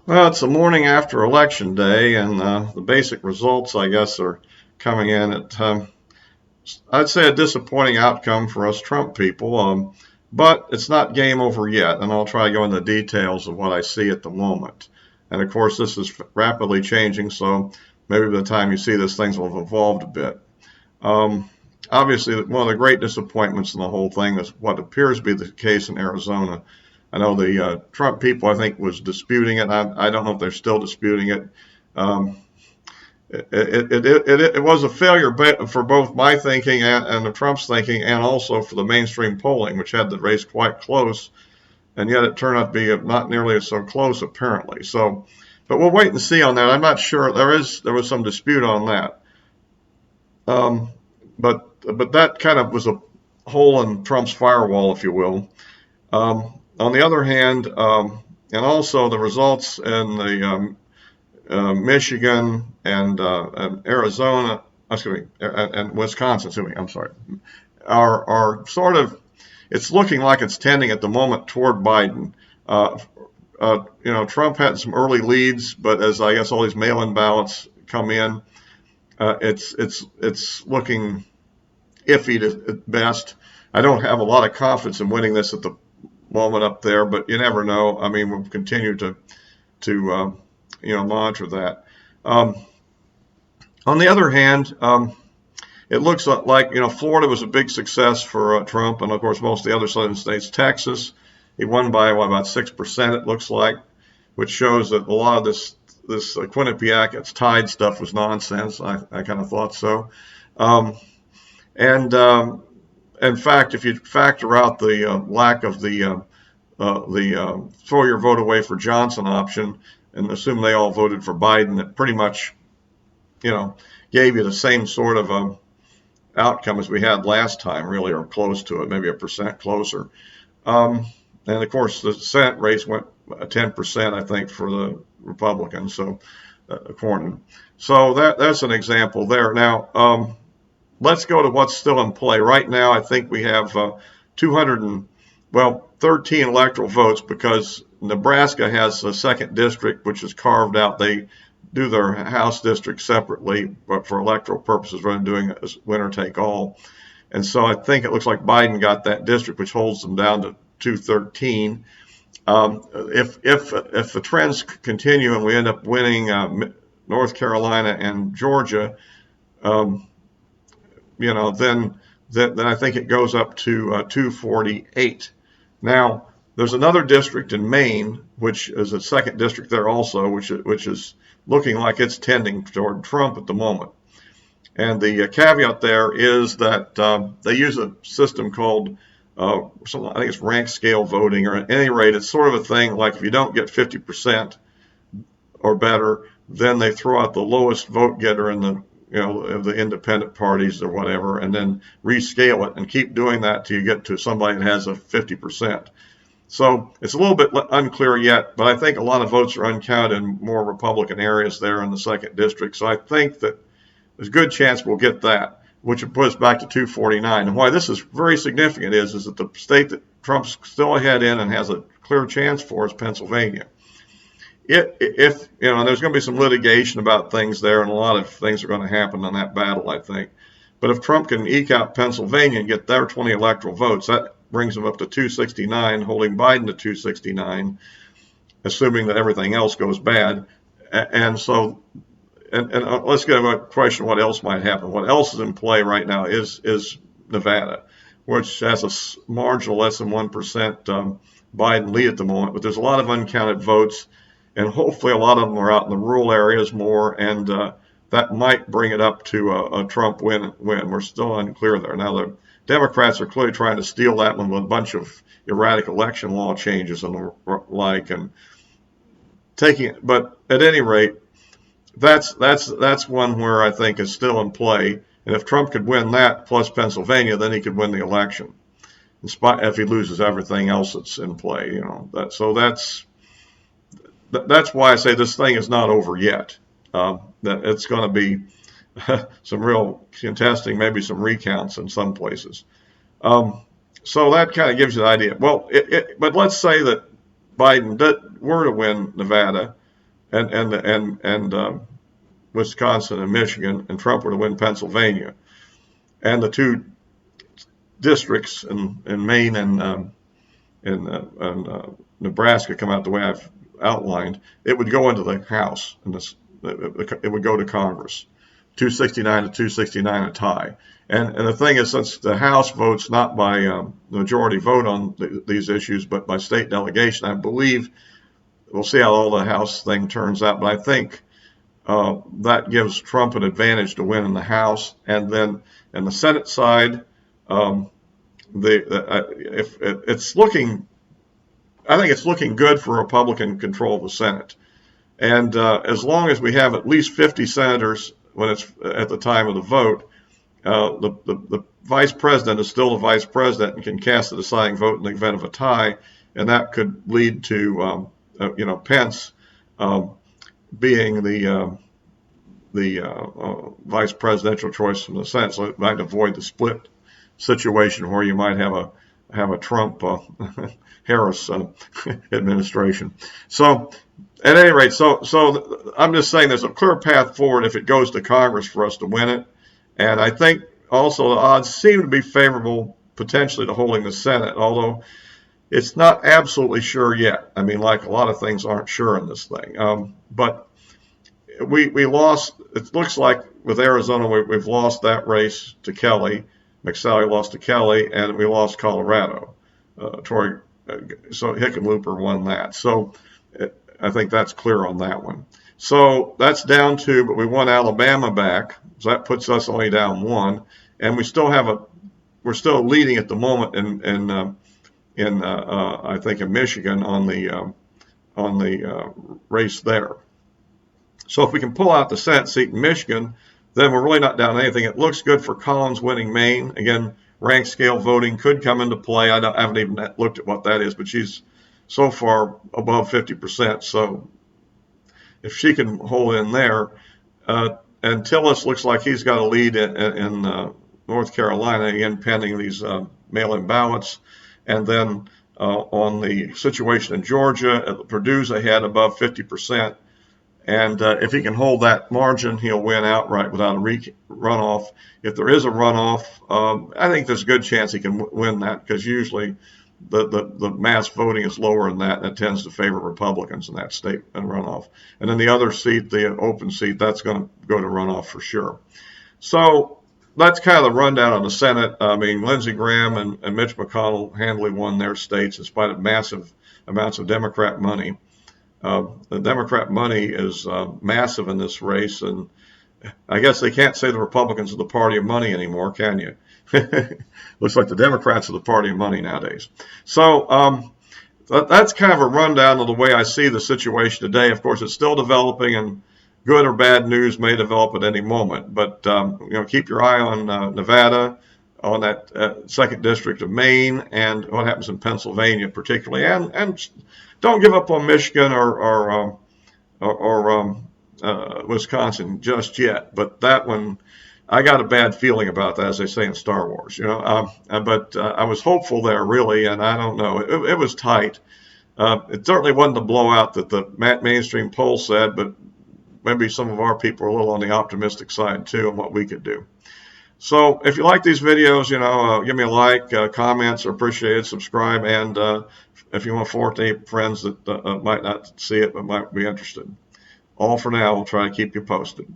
Well, it's the morning after Election Day, and the basic results, I guess, are coming in at, I'd say, a disappointing outcome for us Trump people. But it's not game over yet, and I'll try to go into the details of what I see at the moment. And of course, this is rapidly changing, so maybe by the time you see this, things will have evolved a bit. Um, Obviously, one of the great disappointments in the whole thing is what appears to be the case in Arizona. I know the Trump people, I think, was disputing it. I don't know if they're still disputing it. Um, it was a failure for both my thinking and the Trump's thinking, and also for the mainstream polling, which had the race quite close, and yet it turned out to be not nearly so close, apparently. So, but we'll wait and see on that. I'm not sure. There was some dispute on that. Um, but that kind of was a hole in Trump's firewall, if you will. On the other hand, and also the results in the Michigan and Arizona, excuse me, and Wisconsin, excuse me, I'm sorry, are sort of, it's looking like it's tending at the moment toward Biden. Uh, Trump had some early leads, but as I guess all these mail-in ballots come in, it's looking iffy at best. I don't have a lot of confidence in winning this at the moment up there, but you never know. I mean, we'll continue to monitor that. Um, on the other hand, it looks like Florida was a big success for Trump, and of course most of the other southern states. Texas, he won by about 6%. It looks like, which shows that a lot of this Quinnipiac, it's tied stuff was nonsense. I kind of thought so. Um, and In fact, if you factor out the lack of the throw your vote away for Johnson option and assume they all voted for Biden, it pretty much, you know, gave you the same sort of outcome as we had last time, really, or close to it, maybe a percent closer. Um, and of course, the Senate race went 10%, I think, for the Republicans. So, according, so that's an example there. Now, let's go to what's still in play right now. I think we have 13 electoral votes because Nebraska has a second district which is carved out. They do their House district separately, but for electoral purposes, rather than doing it as winner take all. And so I think it looks like Biden got that district, which holds them down to 213. If the trends continue and we end up winning North Carolina and Georgia, um, then I think it goes up to 248. Now, there's another district in Maine, which is a second district there also, which is looking like it's tending toward Trump at the moment. And the caveat there is that they use a system called, I think it's rank scale voting, or at any rate, it's sort of a thing like if you don't get 50% or better, then they throw out the lowest vote getter in the of the independent parties or whatever, and then rescale it and keep doing that till you get to somebody that has a 50%. So it's a little bit unclear yet, but I think a lot of votes are uncounted in more Republican areas there in the second district. So I think that there's a good chance we'll get that, which would put us back to 249. And why this is very significant is that the state that Trump's still ahead in and has a clear chance for is Pennsylvania. If there's going to be some litigation about things there, and a lot of things are going to happen on that battle, I think. But if Trump can eke out Pennsylvania and get their 20 electoral votes, that brings him up to 269, holding Biden to 269, assuming that everything else goes bad. And so, let's get a question: what else might happen? What else is in play right now is Nevada, which has a marginal less than 1% Biden lead at the moment, but there's a lot of uncounted votes. And hopefully a lot of them are out in the rural areas more, and that might bring it up to a Trump win. We're still unclear there. Now, the Democrats are clearly trying to steal that one with a bunch of erratic election law changes and the like, and taking it. But at any rate, that's one where I think is still in play. And if Trump could win that plus Pennsylvania, then he could win the election, in spite if he loses everything else that's in play. That's why I say this thing is not over yet. That it's going to be some real contesting, maybe some recounts in some places. So that kind of gives you the idea. Well, but let's say that Biden were to win Nevada. and Wisconsin and Michigan, and Trump were to win Pennsylvania, and the two districts in Maine and Nebraska come out the way I've outlined, it would go into the House, and it would go to Congress. 269 to 269 a tie. And the thing is, since the House votes not by majority vote on these issues, but by state delegation, I believe we'll see how all the House thing turns out. But I think that gives Trump an advantage to win in the House. And then in the Senate side, if it's looking, I think it's looking good for Republican control of the Senate. And as long as we have at least 50 senators when it's at the time of the vote, the vice president is still the vice president and can cast the deciding vote in the event of a tie, and that could lead to Pence being the vice presidential choice from the Senate, so it might avoid the split situation where you might have a Trump Harris administration. So at any rate, so I'm just saying there's a clear path forward if it goes to Congress for us to win it. And I think also the odds seem to be favorable potentially to holding the Senate, although it's not absolutely sure yet. I mean, like a lot of things aren't sure in this thing. But we lost, it looks like with Arizona, we've lost that race to Kelly. McSally lost to Kelly, and we lost Colorado. So Hickenlooper won that. So I think that's clear on that one. So that's down 2, but we won Alabama back, so that puts us only down 1, and we still we're still leading at the moment in I think in Michigan on the race there. So if we can pull out the Senate seat in Michigan, then we're really not down anything. It looks good for Collins winning Maine. Again, rank scale voting could come into play. I haven't even looked at what that is, but she's so far above 50%. So if she can hold in there, and Tillis looks like he's got a lead in North Carolina, again, pending these mail-in ballots. And then on the situation in Georgia, Purdue's ahead above 50%. And if he can hold that margin, he'll win outright without a runoff. If there is a runoff, I think there's a good chance he can win that, because usually the mass voting is lower than that, and it tends to favor Republicans in that state and runoff. And then the other seat, the open seat, that's going to go to runoff for sure. So that's kind of the rundown on the Senate. I mean, Lindsey Graham and Mitch McConnell handily won their states in spite of massive amounts of Democrat money. The Democrat money is massive in this race, and I guess they can't say the Republicans are the party of money anymore, can you? Looks like the Democrats are the party of money nowadays. So that's kind of a rundown of the way I see the situation today. Of course, it's still developing, and good or bad news may develop at any moment. But keep your eye on Nevada, on that second district of Maine, and what happens in Pennsylvania particularly, and don't give up on Michigan or Wisconsin just yet. But that one, I got a bad feeling about that, as they say in Star Wars, but I was hopeful there, really, and I don't know. It was tight. It certainly wasn't the blowout that the mainstream poll said, but maybe some of our people are a little on the optimistic side, too, on what we could do. So if you like these videos, give me a like, comments are appreciated, subscribe, and if you want to forward to any friends that might not see it but might be interested. All for now. We'll try to keep you posted.